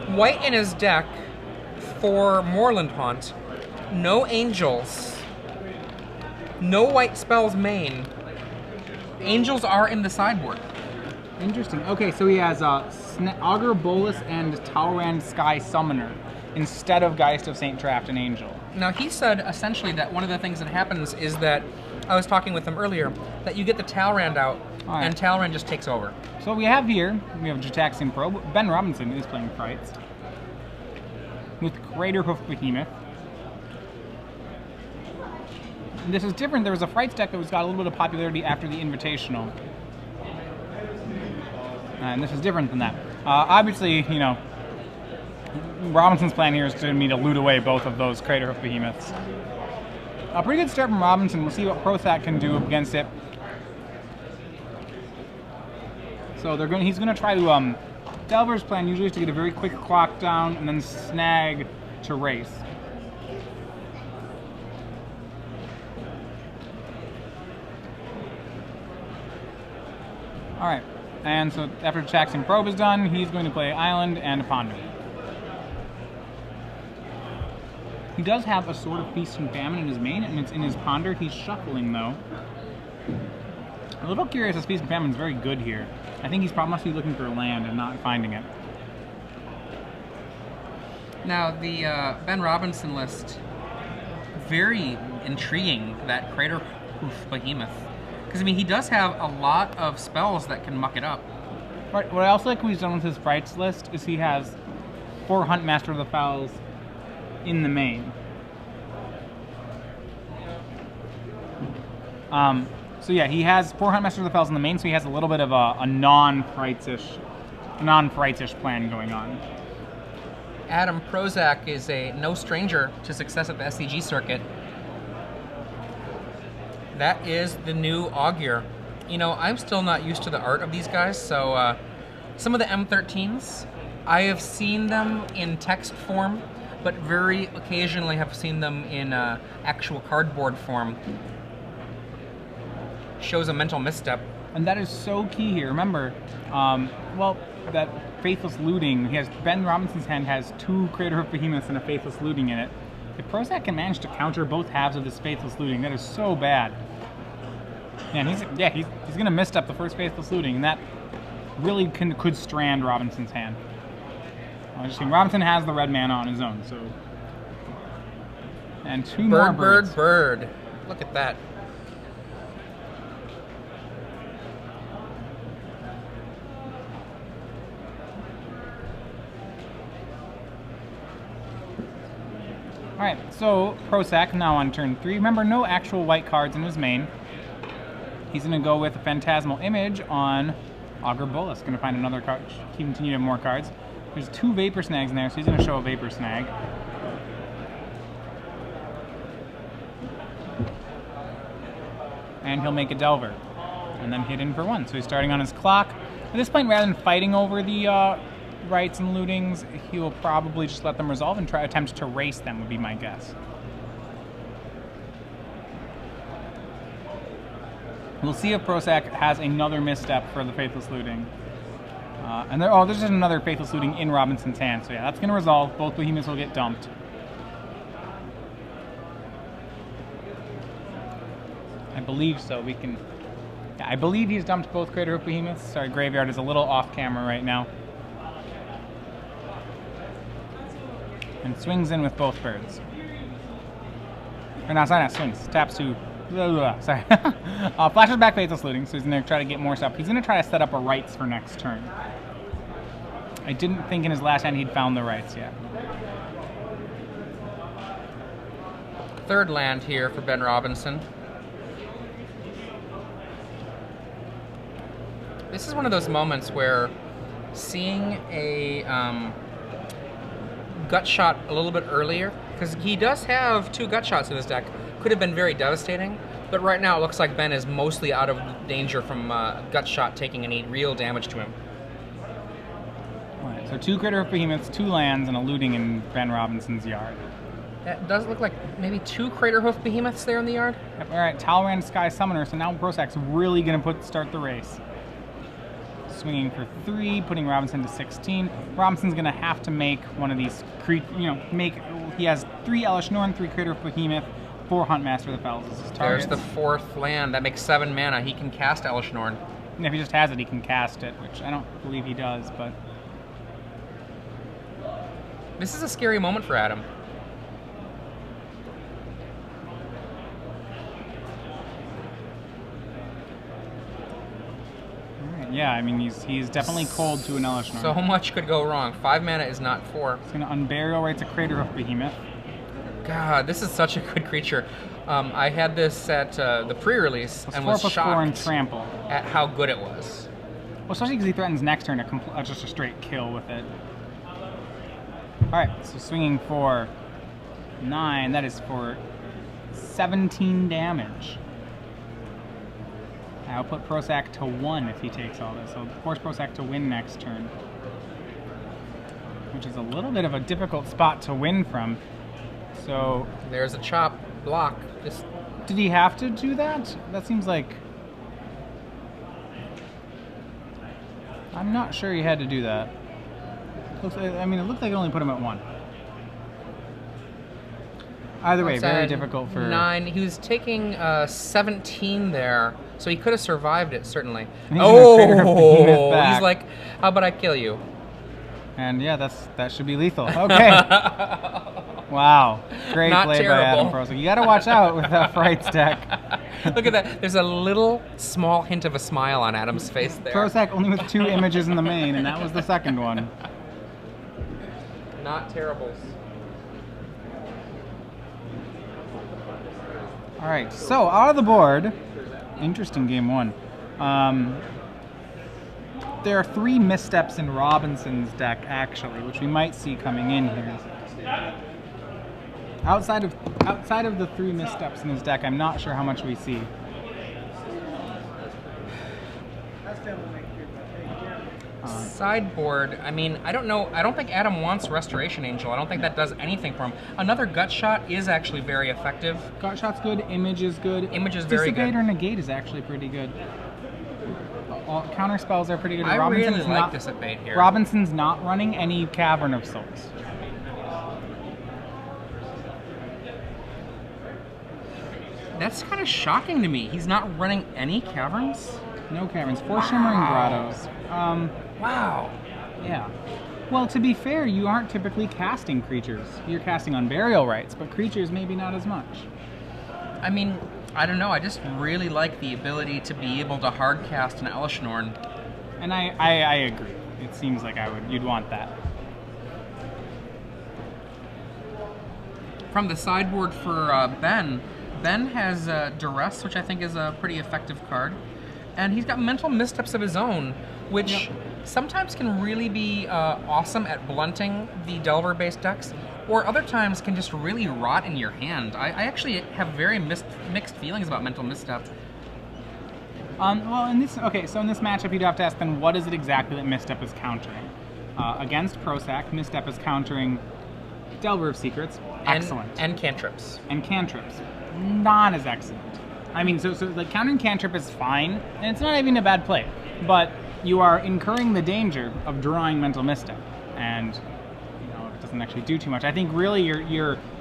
White in his deck for Moorland Haunt. No angels. No white spells main. Angels are in the sideboard. Interesting. Okay, so he has Augur Bolus and Talrand Sky Summoner instead of Geist of Saint Traft and Angel. Now, he said essentially that one of the things that happens is that, I was talking with him earlier, that you get the Talrand out, and Talrand just takes over. So we have Jataxian Probe. Ben Robinson is playing Frights with Craterhoof Behemoth. And this is different. There was a Frights deck that got a little bit of popularity after the Invitational. And this is different than that. Obviously, you know, Robinson's plan here is to me to loot away both of those Craterhoof Behemoths. A pretty good start from Robinson. We'll see what Prosak can do against it. So he's gonna try to Delver's plan usually is to get a very quick clock down and then snag to race. All right, and so after Jackson Probe is done, he's going to play Island and a Ponder. He does have a Sword of Feast and Famine in his main, and it's in his Ponder. He's shuffling, though. A little curious, as Feast and Famine is very good here. I think he's probably must be looking for a land and not finding it. Now, the Ben Robinson list, very intriguing, that Craterhoof Behemoth. Because, I mean, he does have a lot of spells that can muck it up. Right, what I also like what he's done with his Frights list is he has 4 Hunt Master of the Fowls in the main. So yeah, he has 4 Hunt Master of the Fells in the main, so he has a little bit of a non-Frights-ish plan going on. Adam Prosak is no stranger to success at the SCG circuit. That is the new Augur. You know, I'm still not used to the art of these guys, so some of the M13s, I have seen them in text form, but very occasionally have seen them in actual cardboard form. Shows a mental misstep. And that is so key here. Remember, that Faithless Looting, Ben Robinson's hand has 2 Craterhoof Behemoths and a Faithless Looting in it. If Prosak can manage to counter both halves of this Faithless Looting, that is so bad. And he's going to misstep the first Faithless Looting, and that really could strand Robinson's hand. Robinson has the red mana on his own, so. And 2 more birds. Bird. Look at that. Alright, so Prosak now on turn 3. Remember, no actual white cards in his main. He's going to go with a Phantasmal Image on Augur Bolus. Going to find another card, continue to have more cards. There's 2 Vapor Snags in there, so he's going to show a Vapor Snag. And he'll make a Delver. And then hit in for 1. So he's starting on his clock. At this point, rather than fighting over the rights and lootings, he will probably just let them resolve and attempt to race them, would be my guess. We'll see if Prosak has another misstep for the Faithless Looting. There's just another Faithless Looting in Robinson's hand. So yeah, that's going to resolve. Both Behemoths will get dumped. I believe so. I believe he's dumped both Craterhoof Behemoths. Sorry, Graveyard is a little off camera right now. And swings in with both birds. Or no, sorry, not swings. Taps to... sorry. Flashes back Faithless Looting, so he's going to try to get more stuff. He's going to try to set up a rights for next turn. I didn't think in his last hand he'd found the rights yet. Third land here for Ben Robinson. This is one of those moments where seeing a gut shot a little bit earlier, because he does have 2 gut shots in his deck, could have been very devastating, but right now it looks like Ben is mostly out of danger from gut shot taking any real damage to him. Alright, so 2 Craterhoof Behemoths, 2 lands, and a looting in Ben Robinson's yard. That does look like maybe 2 Craterhoof Behemoths there in the yard. Yep, alright, Talrand Sky Summoner, so now Prosak's really going to start the race. swinging for 3, putting Robinson to 16. Robinson's going to have to make one of these, he has 3 Elish Norn, 3 Crater of Behemoth, 4 Huntmaster of the Fells as his targets. There's the 4th land. That makes 7 mana. He can cast Elish Norn. And if he just has it, he can cast it, which I don't believe he does, but... This is a scary moment for Adam. Yeah, I mean, he's definitely cold to an Elish Norn. So much could go wrong. 5 mana is not 4. He's going to Unburial Rights a Crater of Behemoth. God, this is such a good creature. I had this at the pre-release and was 4/4 shocked and trample. at how good it was. Well, especially because he threatens next turn just a straight kill with it. Alright, so swinging for 9, that is for 17 damage. I'll put Prosak to 1 if he takes all this. So force Prosak to win next turn. Which is a little bit of a difficult spot to win from. So... There's a chop block. Did he have to do that? That seems like... I'm not sure he had to do that. I mean, it looked like it only put him at 1. Either way, very difficult for... 9. He was taking 17 there, so he could have survived it, certainly. He's he's like, how about I kill you? And yeah, that should be lethal. Okay. Wow. Great Not play terrible. by Adam Prosak. You got to watch out with that Frights deck. Look at that. There's a little small hint of a smile on Adam's face there. Prosak only with 2 images in the main, and that was the second one. Not terrible. All right, so out of the board, interesting game 1. There are 3 missteps in Robinson's deck, actually, which we might see coming in here. Outside of the 3 missteps in his deck, I'm not sure how much we see. Sideboard, I mean, I don't know. I don't think Adam wants Restoration Angel. I don't think that does anything for him. Another Gut Shot is actually very effective. Gut Shot's good, Image is good. Image is very good. Dissipate or Negate is actually pretty good. All counter spells are pretty good. I really like Dissipate here. Robinson's not running any Cavern of Souls. That's kind of shocking to me. He's not running any caverns? No caverns. 4 Shimmering Grottos. Wow. Yeah. Well, to be fair, you aren't typically casting creatures. You're casting on Burial Rights, but creatures maybe not as much. I mean, I don't know. I just really like the ability to be able to hard cast an Elish Norn. And I agree. It seems like you'd want that. From the sideboard for Ben has Duress, which I think is a pretty effective card. And he's got Mental Missteps of his own, which sometimes can really be awesome at blunting the Delver-based decks, or other times can just really rot in your hand. I actually have very mixed feelings about Mental Misstep. Well, in this matchup, you'd have to ask then, what is it exactly that Misstep is countering? Against Prosak, Misstep is countering Delver of Secrets. Excellent. And cantrips. And cantrips. Not as excellent. I mean, so like countering cantrip is fine, and it's not even a bad play, but you are incurring the danger of drawing Mental Misstep, and it doesn't actually do too much. I think really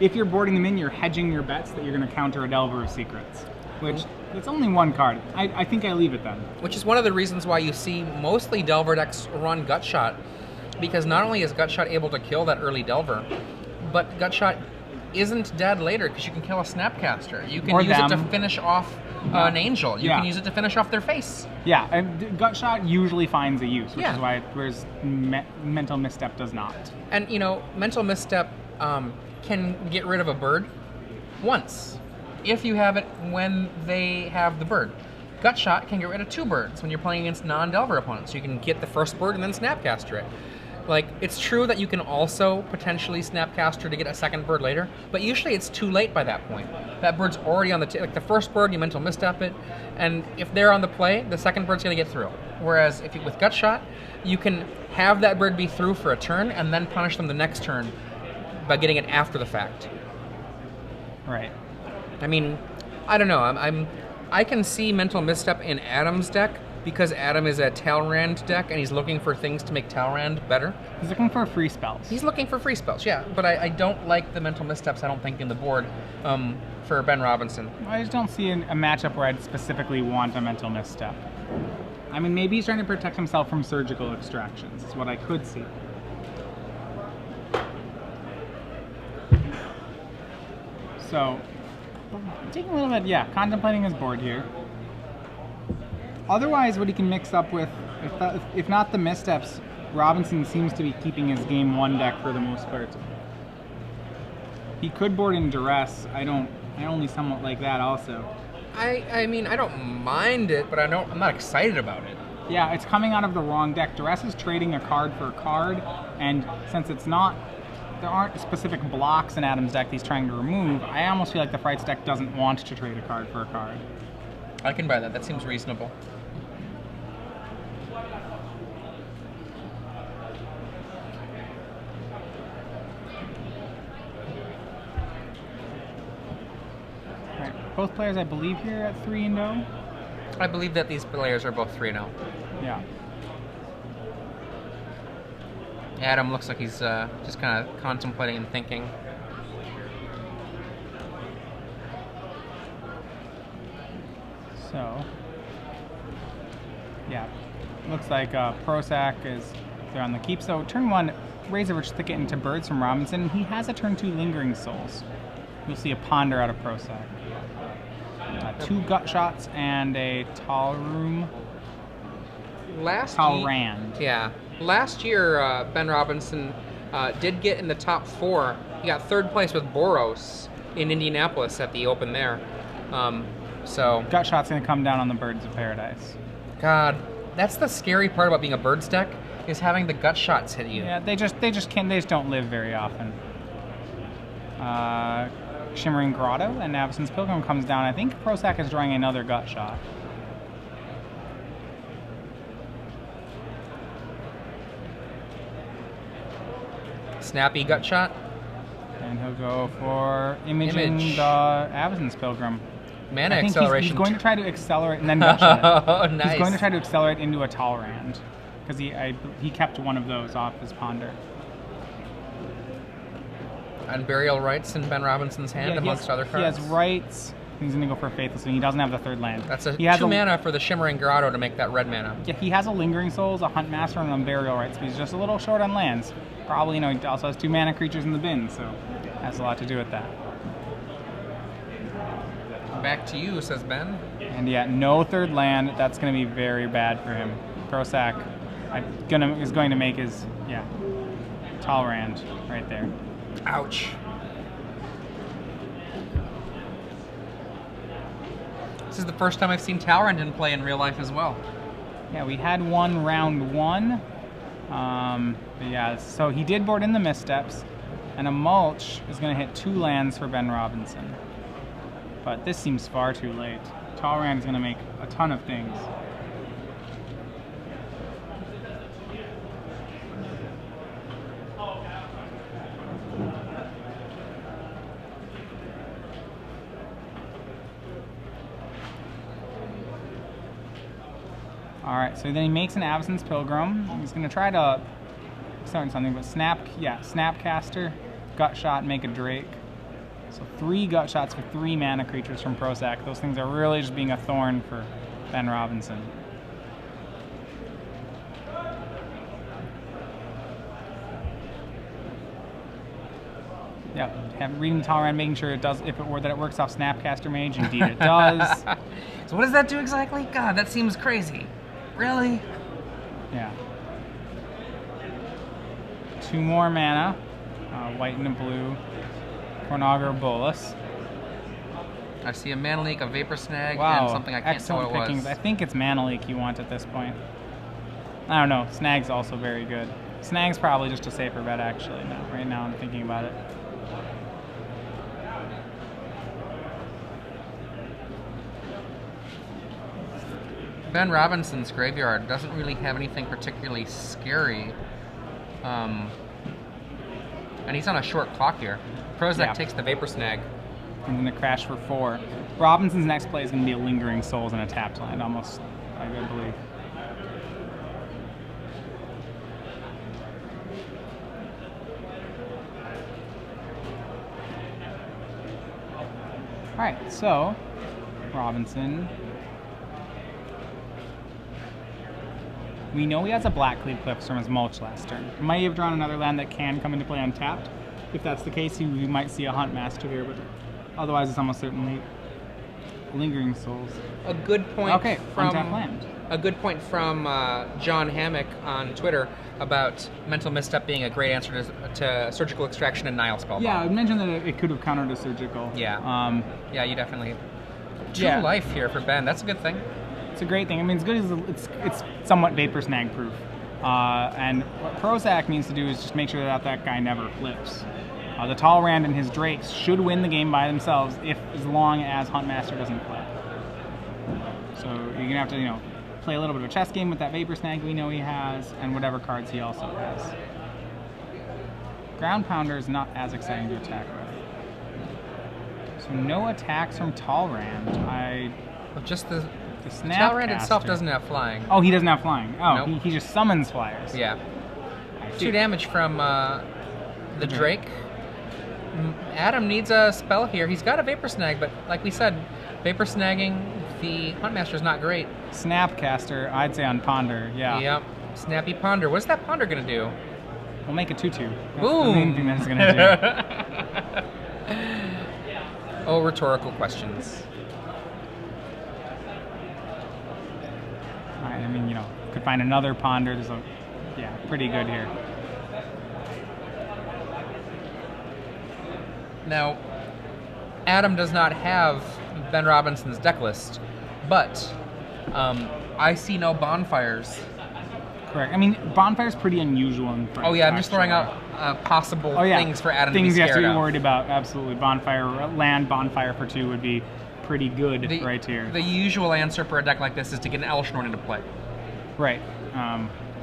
if you're boarding them in, you're hedging your bets that you're going to counter a Delver of Secrets, which it's only 1 card. I think I leave it then. Which is one of the reasons why you see mostly Delver decks run Gut Shot, because not only is Gut Shot able to kill that early Delver, but Gut Shot isn't dead later because you can kill a Snapcaster. You can use it to finish off an Angel. You can use it to finish off their face. Yeah, and Gut Shot usually finds a use, which is why, whereas Mental Misstep does not. And, Mental Misstep can get rid of a bird once, if you have it when they have the bird. Gut Shot can get rid of 2 birds when you're playing against non-Delver opponents. You can get the first bird and then Snapcaster it. Like, it's true that you can also potentially Snapcaster to get a second bird later, but usually it's too late by that point. That bird's already on the like the first bird, you Mental Misstep it, and if they're on the play, the second bird's going to get through. Whereas with Gut Shot, you can have that bird be through for a turn and then punish them the next turn by getting it after the fact. Right. I mean, I don't know. I can see Mental Misstep in Adam's deck, because Adam is a Talrand deck and he's looking for things to make Talrand better. He's looking for free spells. He's looking for free spells, yeah. But I don't like the mental missteps, I don't think, in the board for Ben Robinson. I just don't see a matchup where I'd specifically want a mental misstep. I mean, maybe he's trying to protect himself from surgical extractions, is what I could see. So, taking a little bit, yeah, contemplating his board here. Otherwise, what he can mix up with, if not the missteps, Robinson seems to be keeping his game 1 deck for the most part. He could board in Duress. I only somewhat like that also. I mean, I don't mind it, but I'm not excited about it. Yeah, it's coming out of the wrong deck. Duress is trading a card for a card, and since there aren't specific blocks in Adam's deck he's trying to remove, I almost feel like the Frights deck doesn't want to trade a card for a card. I can buy that. That seems reasonable. Right. Both players, I believe, here at 3-0. I believe that these players are both 3-0. Yeah. Adam looks like he's just kind of contemplating and thinking. So, yeah, looks like Prosak they're on the keep. So turn 1, Razorwitch Thicket into Birds from Robinson. He has a turn 2 Lingering Souls. You'll see a Ponder out of Prosak. 2 Gut Shots and a Talrand. Yeah. Last year, Ben Robinson did get in the top 4. He got 3rd place with Boros in Indianapolis at the Open there. So Gut Shot's gonna come down on the Birds of Paradise. God, that's the scary part about being a Birds deck, is having the Gut Shots hit you. Yeah, they just don't live very often. Shimmering Grotto and Navason's Pilgrim comes down. I think Prosak is drawing another Gut Shot. Snappy Gut Shot. And he'll go for imaging the Avacyn's Pilgrim. Mana I think acceleration. He's going to try to accelerate and then Gut Shot. Oh, nice. He's going to try to accelerate into a Talrand because he kept one of those off his Ponder. And Burial Rites in Ben Robinson's hand, amongst other cards. He has Rights. He's going to go for a Faithless, and he doesn't have the 3rd land. That's a 2 mana for the Shimmering Grotto to make that red mana. Yeah, he has a Lingering Souls, a Hunt Master, and a Burial Rites, but he's just a little short on lands. Probably, he also has 2 mana creatures in the bin, so has a lot to do with that. Back to you, says Ben. And yeah, no 3rd land. That's going to be very bad for him. Prosak is going to make his, Talrand right there. Ouch. This is the first time I've seen Talrand in play in real life as well. Yeah, we had one round 1. But yeah, so he did board in the Missteps, and a Mulch is going to hit 2 lands for Ben Robinson. But this seems far too late. Talrand is going to make a ton of things. Alright, so then he makes an Avacyn's Pilgrim. He's going to try to start something, but Snapcaster, Gut Shot, make a Drake. So 3 Gut Shots for 3 mana creatures from Prosak. Those things are really just being a thorn for Ben Robinson. Yeah, reading Talrand, making sure it does, if it were that it works off Snapcaster Mage, indeed it does. So what does that do exactly? God, that seems crazy. Really? Yeah. 2 more mana, white and a blue, Cornagar Bolus. I see a Mana Leak, a Vapor Snag, Wow, and something I can't tell what it pickings. was. I think it's Mana Leak you want at this point. I don't know, Snag's also very good. Snag's probably just a safer bet actually, right now I'm thinking about it. Ben Robinson's graveyard doesn't really have anything particularly scary. And he's on a short clock here. Prosak takes the Vapor Snag. I'm going to crash for 4. Robinson's next play is going to be a Lingering Souls and a tapped land, almost, I believe. All right, so Robinson. We know he has a Black Cleave Cliffs from his mulch last turn. Might have drawn another land that can come into play untapped. If that's the case, we might see a Hunt Master here, but otherwise it's almost certainly Lingering Souls. A good point from untapped land. A good point from John Hammock on Twitter about Mental Misstep being a great answer to Surgical Extraction and Nile Spellbound. Yeah, I mentioned that it could have countered a Surgical. Yeah. Yeah, you definitely. 2 Yeah. life here for Ben. That's a good thing. It's a great thing. I mean, it's good as it's somewhat Vapor Snag proof. And what Prosak needs to do is just make sure that that guy never flips. The Talrand and his Drakes should win the game by themselves as long as Huntmaster doesn't flip. So you're gonna have to, play a little bit of a chess game with that Vapor Snag we know he has, and whatever cards he also has. Ground Pounder is not as exciting to attack with. So no attacks from Talrand. Just the Snapcaster. Talrand itself doesn't have flying. Oh, he doesn't have flying. Oh, Nope. he just summons flyers. Yeah. 2 damage from the Drake. Adam needs a spell here. He's got a Vapor Snag, but like we said, Vapor Snagging the Huntmaster is not great. Snapcaster, I'd say on Ponder, yeah. Yep. Snappy Ponder. What's that Ponder going to do? We'll make a 2-2. That's Boom. the main thing that's going to do. Oh, rhetorical questions. I mean, could find another Ponder. There's pretty good here. Now, Adam does not have Ben Robinson's deck list, but I see no bonfires. Correct. I mean, Bonfire's pretty unusual in French. Oh yeah, I'm just throwing out possible things for Adam things to be you have to scared be of. worried about. Absolutely. Land Bonfire for 2 would be pretty good right here. The usual answer for a deck like this is to get an Elishnorn into play. Right.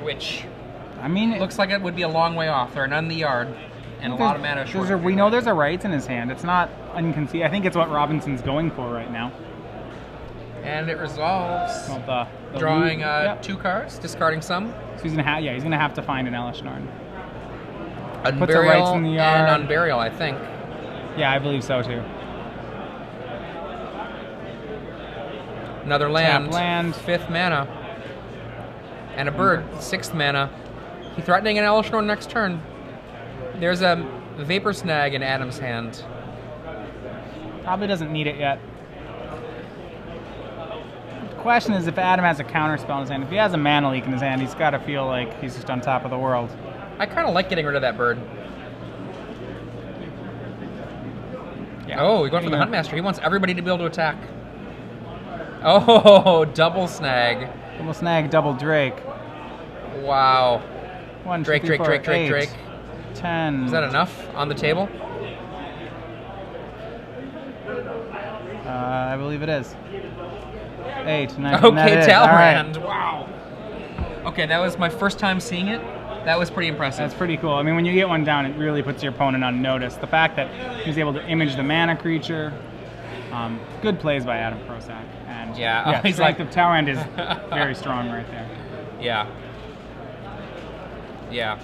Which, I mean, looks like it would be a long way off. There are none in the yard, and a lot of mana short. We know there's a Rights in his hand. It's not unconceivable. I think it's what Robinson's going for right now. And it resolves. Well, the drawing yep. 2 cards, discarding some. So he's gonna have to find an Elishnorn. Unburial the Rights in the yard. and Unburial, I think. Yeah, I believe so too. Another land. Tap land. 5th mana. And a bird, 6th mana. He's threatening an Elishnorn next turn. There's a Vapor Snag in Adam's hand. Probably doesn't need it yet. The question is if Adam has a counter spell in his hand. If he has a Mana Leak in his hand, he's got to feel like he's just on top of the world. I kind of like getting rid of that bird. Yeah. Oh, he's going for the Huntmaster. He wants everybody to be able to attack. Oh, double snag. Double snag, double Drake. Wow. 1, Drake, 2, 3, Drake, 4, 8, Drake. 10. Is that enough on the table? I believe it is. 8, 9, Okay, Talrand. Talrand. Wow. Okay, that was my first time seeing it. That was pretty impressive. That's pretty cool. I mean, when you get one down, it really puts your opponent on notice. The fact that he was able to image the mana creature, good plays by Adam Prosak. And yeah, he's Strength like of Talrand is very strong right there. Yeah. Yeah.